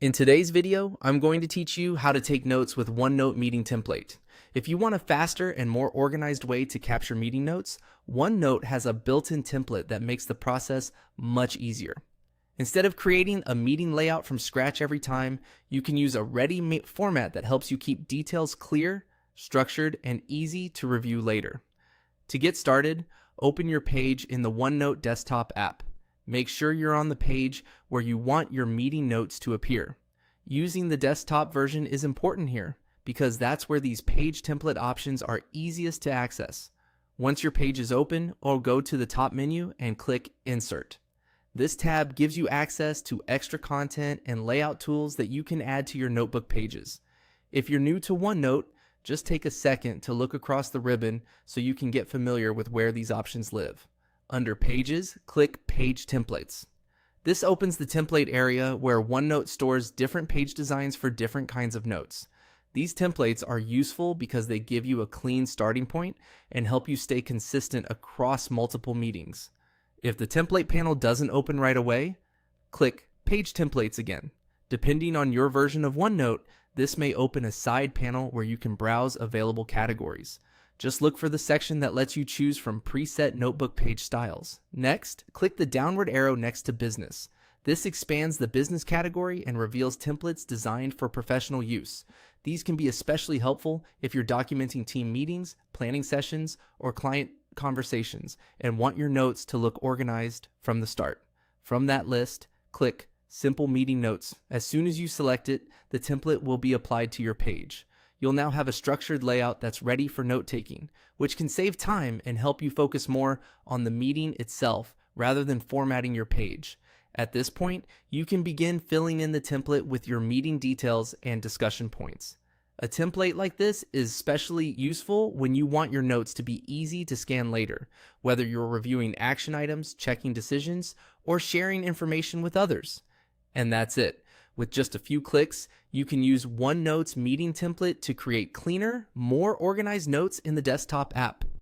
In today's video, I'm going to teach you how to take notes with OneNote Meeting Template. If you want a faster and more organized way to capture meeting notes, OneNote has a built-in template that makes the process much easier. Instead of creating a meeting layout from scratch every time, you can use a ready-made format that helps you keep details clear, structured, and easy to review later. To get started, open your page in the OneNote desktop app. Make sure you're on the page where you want your meeting notes to appear. Using the desktop version is important here because that's where these page template options are easiest to access. Once your page is open, go to the top menu and click Insert. This tab gives you access to extra content and layout tools that you can add to your notebook pages. If you're new to OneNote, just take a second to look across the ribbon so you can get familiar with where these options live. Under Pages, click Page Templates. This opens the template area where OneNote stores different page designs for different kinds of notes. These templates are useful because they give you a clean starting point and help you stay consistent across multiple meetings. If the template panel doesn't open right away, click Page Templates again. Depending on your version of OneNote, this may open a side panel where you can browse available categories. Just look for the section that lets you choose from preset notebook page styles. Next, click the downward arrow next to Business. This expands the business category and reveals templates designed for professional use. These can be especially helpful if you're documenting team meetings, planning sessions, or client conversations and want your notes to look organized from the start. From that list, click Simple Meeting Notes. As soon as you select it, the template will be applied to your page. You'll now have a structured layout that's ready for note-taking, which can save time and help you focus more on the meeting itself rather than formatting your page. At this point, you can begin filling in the template with your meeting details and discussion points. A template like this is especially useful when you want your notes to be easy to scan later, whether you're reviewing action items, checking decisions, or sharing information with others. And that's it. With just a few clicks, you can use OneNote's meeting template to create cleaner, more organized notes in the desktop app.